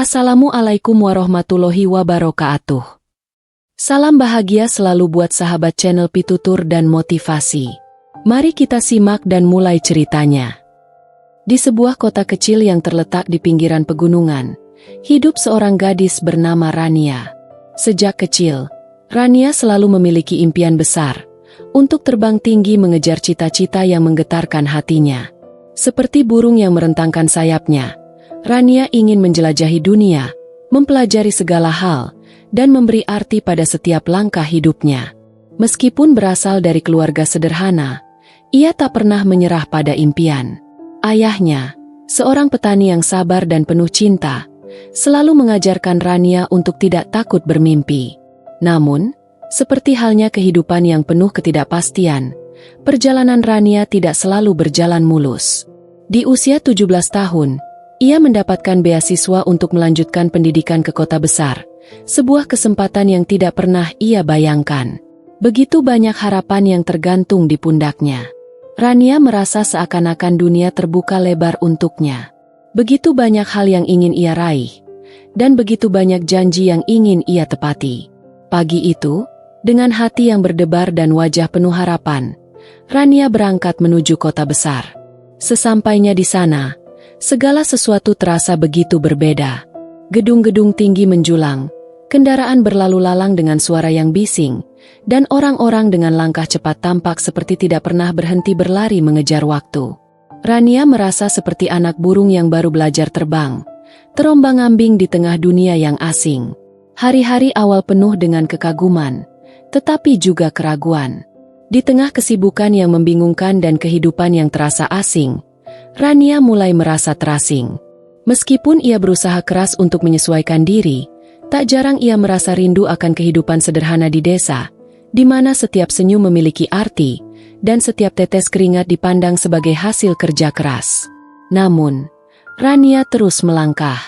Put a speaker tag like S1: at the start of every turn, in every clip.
S1: Assalamualaikum warahmatullahi wabarakatuh. Salam bahagia selalu buat sahabat channel Pitutur dan Motivasi. Mari kita simak dan mulai ceritanya. Di sebuah kota kecil yang terletak di pinggiran pegunungan, hidup seorang gadis bernama Rania. Sejak kecil, Rania selalu memiliki impian besar untuk terbang tinggi mengejar cita-cita yang menggetarkan hatinya. Seperti burung yang merentangkan sayapnya, Rania ingin menjelajahi dunia, mempelajari segala hal, dan memberi arti pada setiap langkah hidupnya. Meskipun berasal dari keluarga sederhana, ia tak pernah menyerah pada impian. Ayahnya, seorang petani yang sabar dan penuh cinta, selalu mengajarkan Rania untuk tidak takut bermimpi. Namun, seperti halnya kehidupan yang penuh ketidakpastian, perjalanan Rania tidak selalu berjalan mulus. Di usia 17 tahun, ia mendapatkan beasiswa untuk melanjutkan pendidikan ke kota besar, sebuah kesempatan yang tidak pernah ia bayangkan. Begitu banyak harapan yang tergantung di pundaknya. Rania merasa seakan-akan dunia terbuka lebar untuknya. Begitu banyak hal yang ingin ia raih, dan begitu banyak janji yang ingin ia tepati. Pagi itu, dengan hati yang berdebar dan wajah penuh harapan, Rania berangkat menuju kota besar. Sesampainya di sana, segala sesuatu terasa begitu berbeda. Gedung-gedung tinggi menjulang, kendaraan berlalu lalang dengan suara yang bising, dan orang-orang dengan langkah cepat tampak seperti tidak pernah berhenti berlari mengejar waktu. Rania merasa seperti anak burung yang baru belajar terbang, terombang-ambing di tengah dunia yang asing. Hari-hari awal penuh dengan kekaguman, tetapi juga keraguan. Di tengah kesibukan yang membingungkan dan kehidupan yang terasa asing, Rania mulai merasa terasing. Meskipun ia berusaha keras untuk menyesuaikan diri, tak jarang ia merasa rindu akan kehidupan sederhana di desa, di mana setiap senyum memiliki arti, dan setiap tetes keringat dipandang sebagai hasil kerja keras. Namun, Rania terus melangkah.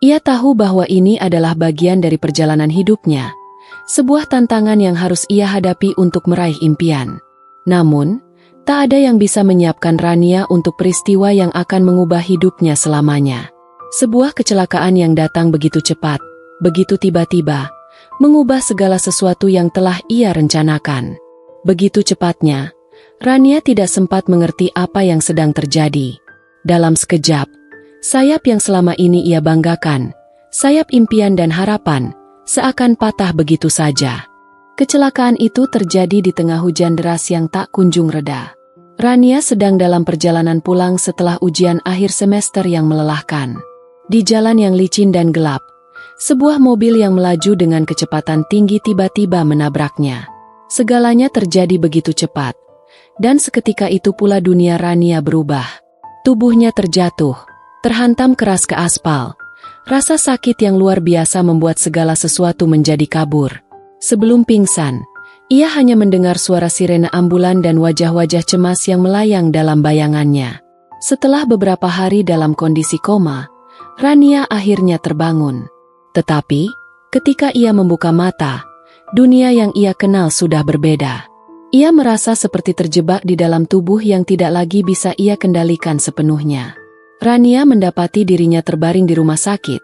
S1: Ia tahu bahwa ini adalah bagian dari perjalanan hidupnya, sebuah tantangan yang harus ia hadapi untuk meraih impian. Namun, tak ada yang bisa menyiapkan Rania untuk peristiwa yang akan mengubah hidupnya selamanya. Sebuah kecelakaan yang datang begitu cepat, begitu tiba-tiba, mengubah segala sesuatu yang telah ia rencanakan. Begitu cepatnya, Rania tidak sempat mengerti apa yang sedang terjadi. Dalam sekejap, sayap yang selama ini ia banggakan, sayap impian dan harapan, seakan patah begitu saja. Kecelakaan itu terjadi di tengah hujan deras yang tak kunjung reda. Rania sedang dalam perjalanan pulang setelah ujian akhir semester yang melelahkan. Di jalan yang licin dan gelap, sebuah mobil yang melaju dengan kecepatan tinggi tiba-tiba menabraknya. Segalanya terjadi begitu cepat, dan seketika itu pula dunia Rania berubah. Tubuhnya terjatuh, terhantam keras ke aspal. Rasa sakit yang luar biasa membuat segala sesuatu menjadi kabur. Sebelum pingsan, ia hanya mendengar suara sirene ambulan dan wajah-wajah cemas yang melayang dalam bayangannya. Setelah beberapa hari dalam kondisi koma, Rania akhirnya terbangun. Tetapi, ketika ia membuka mata, dunia yang ia kenal sudah berbeda. Ia merasa seperti terjebak di dalam tubuh yang tidak lagi bisa ia kendalikan sepenuhnya. Rania mendapati dirinya terbaring di rumah sakit,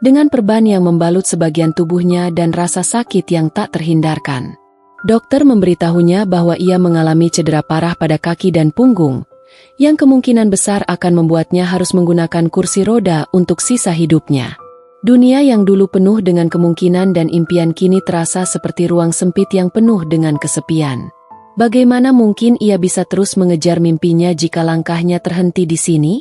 S1: dengan perban yang membalut sebagian tubuhnya dan rasa sakit yang tak terhindarkan. Dokter memberitahunya bahwa ia mengalami cedera parah pada kaki dan punggung, yang kemungkinan besar akan membuatnya harus menggunakan kursi roda untuk sisa hidupnya. Dunia yang dulu penuh dengan kemungkinan dan impian kini terasa seperti ruang sempit yang penuh dengan kesepian. Bagaimana mungkin ia bisa terus mengejar mimpinya jika langkahnya terhenti di sini?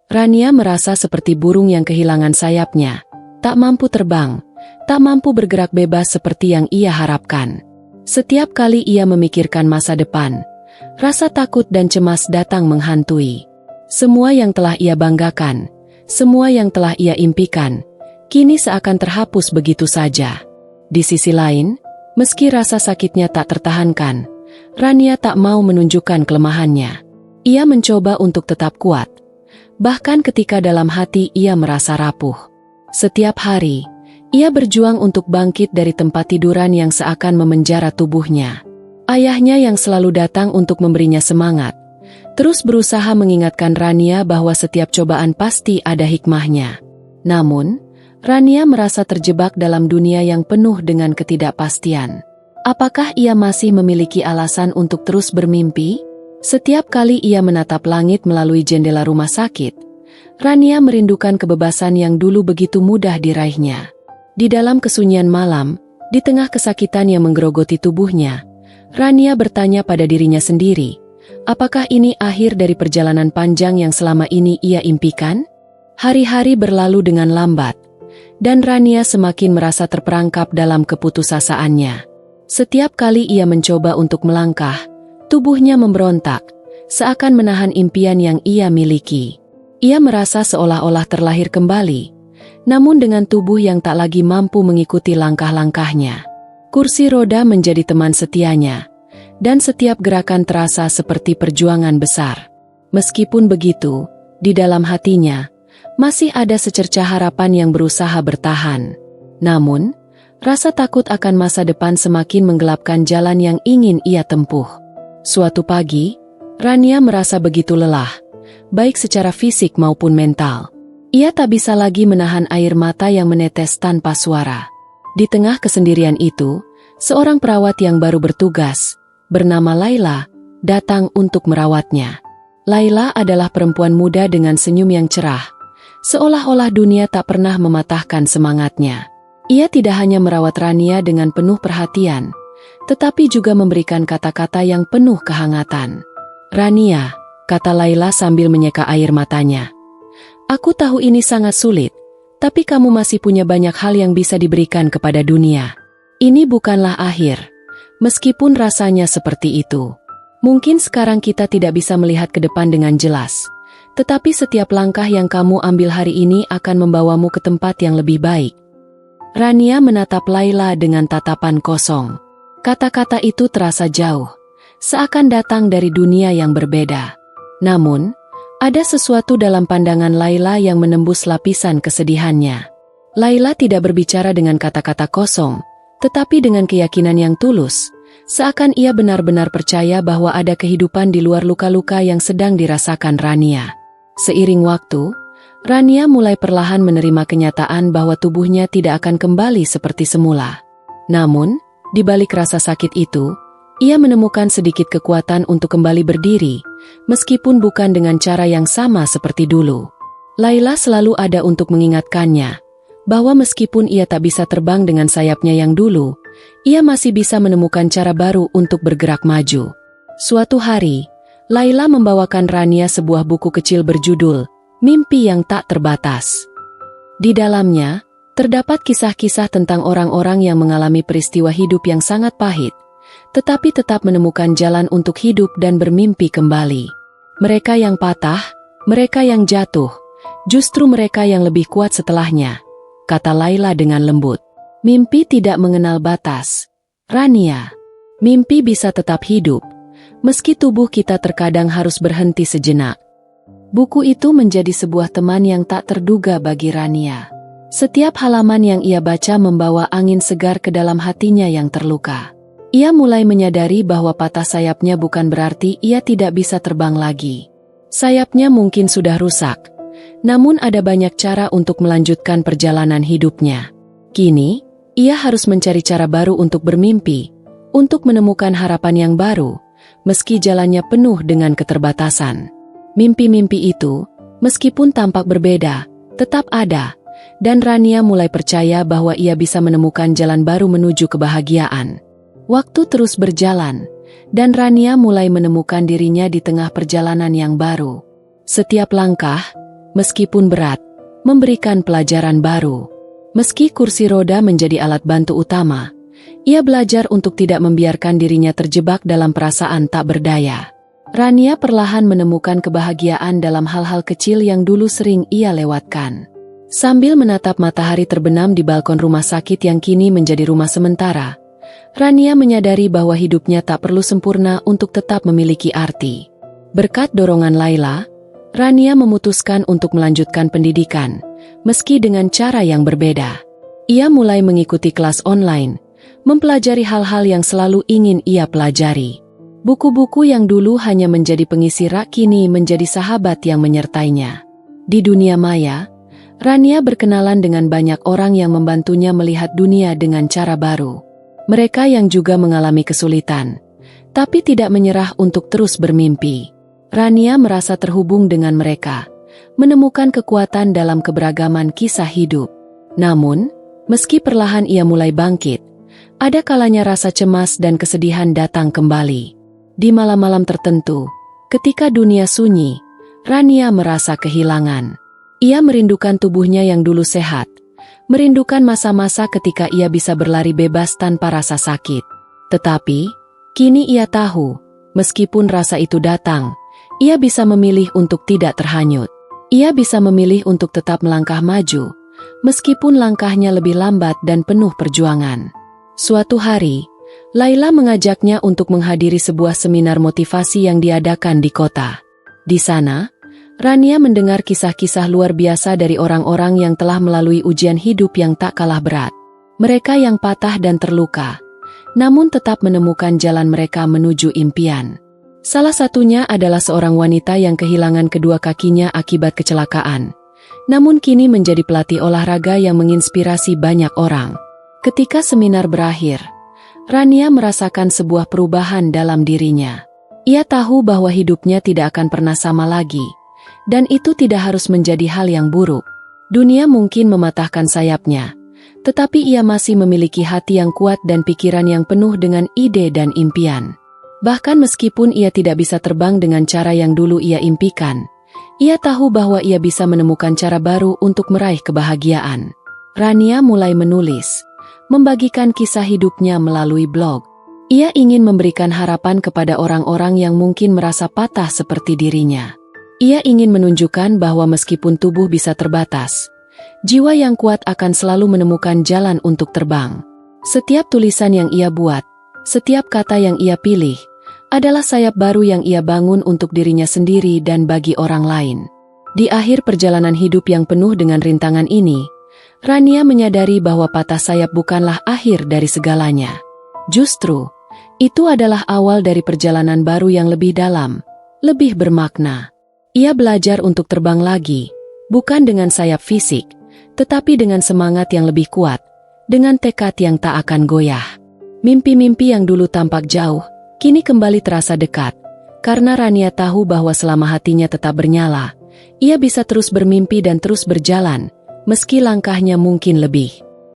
S1: Rania merasa seperti burung yang kehilangan sayapnya, tak mampu terbang, tak mampu bergerak bebas seperti yang ia harapkan. Setiap kali ia memikirkan masa depan, rasa takut dan cemas datang menghantui. Semua yang telah ia banggakan, semua yang telah ia impikan, kini seakan terhapus begitu saja. Di sisi lain, meski rasa sakitnya tak tertahankan, Rania tak mau menunjukkan kelemahannya. Ia mencoba untuk tetap kuat, bahkan ketika dalam hati ia merasa rapuh. Setiap hari, ia berjuang untuk bangkit dari tempat tiduran yang seakan memenjara tubuhnya. Ayahnya yang selalu datang untuk memberinya semangat, terus berusaha mengingatkan Rania bahwa setiap cobaan pasti ada hikmahnya. Namun, Rania merasa terjebak dalam dunia yang penuh dengan ketidakpastian. Apakah ia masih memiliki alasan untuk terus bermimpi? Setiap kali ia menatap langit melalui jendela rumah sakit, Rania merindukan kebebasan yang dulu begitu mudah diraihnya. Di dalam kesunyian malam, di tengah kesakitan yang menggerogoti tubuhnya, Rania bertanya pada dirinya sendiri, apakah ini akhir dari perjalanan panjang yang selama ini ia impikan? Hari-hari berlalu dengan lambat, dan Rania semakin merasa terperangkap dalam keputusasaannya. Setiap kali ia mencoba untuk melangkah, tubuhnya memberontak, seakan menahan impian yang ia miliki. Ia merasa seolah-olah terlahir kembali, namun dengan tubuh yang tak lagi mampu mengikuti langkah-langkahnya. Kursi roda menjadi teman setianya, dan setiap gerakan terasa seperti perjuangan besar. Meskipun begitu, di dalam hatinya, masih ada secercah harapan yang berusaha bertahan. Namun, rasa takut akan masa depan semakin menggelapkan jalan yang ingin ia tempuh. Suatu pagi, Rania merasa begitu lelah, baik secara fisik maupun mental. Ia tak bisa lagi menahan air mata yang menetes tanpa suara. Di tengah kesendirian itu, seorang perawat yang baru bertugas, bernama Laila, datang untuk merawatnya. Laila adalah perempuan muda dengan senyum yang cerah, seolah-olah dunia tak pernah mematahkan semangatnya. Ia tidak hanya merawat Rania dengan penuh perhatian, tetapi juga memberikan kata-kata yang penuh kehangatan. "Rania," kata Laila sambil menyeka air matanya. "Aku tahu ini sangat sulit, tapi kamu masih punya banyak hal yang bisa diberikan kepada dunia. Ini bukanlah akhir, meskipun rasanya seperti itu. Mungkin sekarang kita tidak bisa melihat ke depan dengan jelas, tetapi setiap langkah yang kamu ambil hari ini akan membawamu ke tempat yang lebih baik." Rania menatap Laila dengan tatapan kosong. Kata-kata itu terasa jauh, seakan datang dari dunia yang berbeda. Namun, ada sesuatu dalam pandangan Laila yang menembus lapisan kesedihannya. Laila tidak berbicara dengan kata-kata kosong, tetapi dengan keyakinan yang tulus, seakan ia benar-benar percaya bahwa ada kehidupan di luar luka-luka yang sedang dirasakan Rania. Seiring waktu, Rania mulai perlahan menerima kenyataan bahwa tubuhnya tidak akan kembali seperti semula. Namun, di balik rasa sakit itu, ia menemukan sedikit kekuatan untuk kembali berdiri, meskipun bukan dengan cara yang sama seperti dulu. Laila selalu ada untuk mengingatkannya, bahwa meskipun ia tak bisa terbang dengan sayapnya yang dulu, ia masih bisa menemukan cara baru untuk bergerak maju. Suatu hari, Laila membawakan Rania sebuah buku kecil berjudul Mimpi yang Tak Terbatas. Di dalamnya, terdapat kisah-kisah tentang orang-orang yang mengalami peristiwa hidup yang sangat pahit, tetapi tetap menemukan jalan untuk hidup dan bermimpi kembali. Mereka yang patah, mereka yang jatuh, justru mereka yang lebih kuat setelahnya, kata Laila dengan lembut. Mimpi tidak mengenal batas, Rania. Mimpi bisa tetap hidup, meski tubuh kita terkadang harus berhenti sejenak. Buku itu menjadi sebuah teman yang tak terduga bagi Rania. Setiap halaman yang ia baca membawa angin segar ke dalam hatinya yang terluka. Ia mulai menyadari bahwa patah sayapnya bukan berarti ia tidak bisa terbang lagi. Sayapnya mungkin sudah rusak, namun ada banyak cara untuk melanjutkan perjalanan hidupnya. Kini, ia harus mencari cara baru untuk bermimpi, untuk menemukan harapan yang baru, meski jalannya penuh dengan keterbatasan. Mimpi-mimpi itu, meskipun tampak berbeda, tetap ada, dan Rania mulai percaya bahwa ia bisa menemukan jalan baru menuju kebahagiaan. Waktu terus berjalan, dan Rania mulai menemukan dirinya di tengah perjalanan yang baru. Setiap langkah, meskipun berat, memberikan pelajaran baru. Meski kursi roda menjadi alat bantu utama, ia belajar untuk tidak membiarkan dirinya terjebak dalam perasaan tak berdaya. Rania perlahan menemukan kebahagiaan dalam hal-hal kecil yang dulu sering ia lewatkan. Sambil menatap matahari terbenam di balkon rumah sakit yang kini menjadi rumah sementara, Rania menyadari bahwa hidupnya tak perlu sempurna untuk tetap memiliki arti. Berkat dorongan Laila, Rania memutuskan untuk melanjutkan pendidikan, meski dengan cara yang berbeda. Ia mulai mengikuti kelas online, mempelajari hal-hal yang selalu ingin ia pelajari. Buku-buku yang dulu hanya menjadi pengisi rak kini menjadi sahabat yang menyertainya. Di dunia maya, Rania berkenalan dengan banyak orang yang membantunya melihat dunia dengan cara baru. Mereka yang juga mengalami kesulitan, tapi tidak menyerah untuk terus bermimpi. Rania merasa terhubung dengan mereka, menemukan kekuatan dalam keberagaman kisah hidup. Namun, meski perlahan ia mulai bangkit, ada kalanya rasa cemas dan kesedihan datang kembali. Di malam-malam tertentu, ketika dunia sunyi, Rania merasa kehilangan. Ia merindukan tubuhnya yang dulu sehat, merindukan masa-masa ketika ia bisa berlari bebas tanpa rasa sakit. Tetapi, kini ia tahu, meskipun rasa itu datang, ia bisa memilih untuk tidak terhanyut. Ia bisa memilih untuk tetap melangkah maju, meskipun langkahnya lebih lambat dan penuh perjuangan. Suatu hari, Laila mengajaknya untuk menghadiri sebuah seminar motivasi yang diadakan di kota. Di sana, Rania mendengar kisah-kisah luar biasa dari orang-orang yang telah melalui ujian hidup yang tak kalah berat. Mereka yang patah dan terluka, namun tetap menemukan jalan mereka menuju impian. Salah satunya adalah seorang wanita yang kehilangan kedua kakinya akibat kecelakaan, namun kini menjadi pelatih olahraga yang menginspirasi banyak orang. Ketika seminar berakhir, Rania merasakan sebuah perubahan dalam dirinya. Ia tahu bahwa hidupnya tidak akan pernah sama lagi. Dan itu tidak harus menjadi hal yang buruk. Dunia mungkin mematahkan sayapnya, tetapi ia masih memiliki hati yang kuat dan pikiran yang penuh dengan ide dan impian. Bahkan meskipun ia tidak bisa terbang dengan cara yang dulu ia impikan, ia tahu bahwa ia bisa menemukan cara baru untuk meraih kebahagiaan. Rania mulai menulis, membagikan kisah hidupnya melalui blog. Ia ingin memberikan harapan kepada orang-orang yang mungkin merasa patah seperti dirinya. Ia ingin menunjukkan bahwa meskipun tubuh bisa terbatas, jiwa yang kuat akan selalu menemukan jalan untuk terbang. Setiap tulisan yang ia buat, setiap kata yang ia pilih, adalah sayap baru yang ia bangun untuk dirinya sendiri dan bagi orang lain. Di akhir perjalanan hidup yang penuh dengan rintangan ini, Rania menyadari bahwa patah sayap bukanlah akhir dari segalanya. Justru, itu adalah awal dari perjalanan baru yang lebih dalam, lebih bermakna. Ia belajar untuk terbang lagi, bukan dengan sayap fisik, tetapi dengan semangat yang lebih kuat, dengan tekad yang tak akan goyah. Mimpi-mimpi yang dulu tampak jauh, kini kembali terasa dekat, karena Rania tahu bahwa selama hatinya tetap bernyala, ia bisa terus bermimpi dan terus berjalan, meski langkahnya mungkin lebih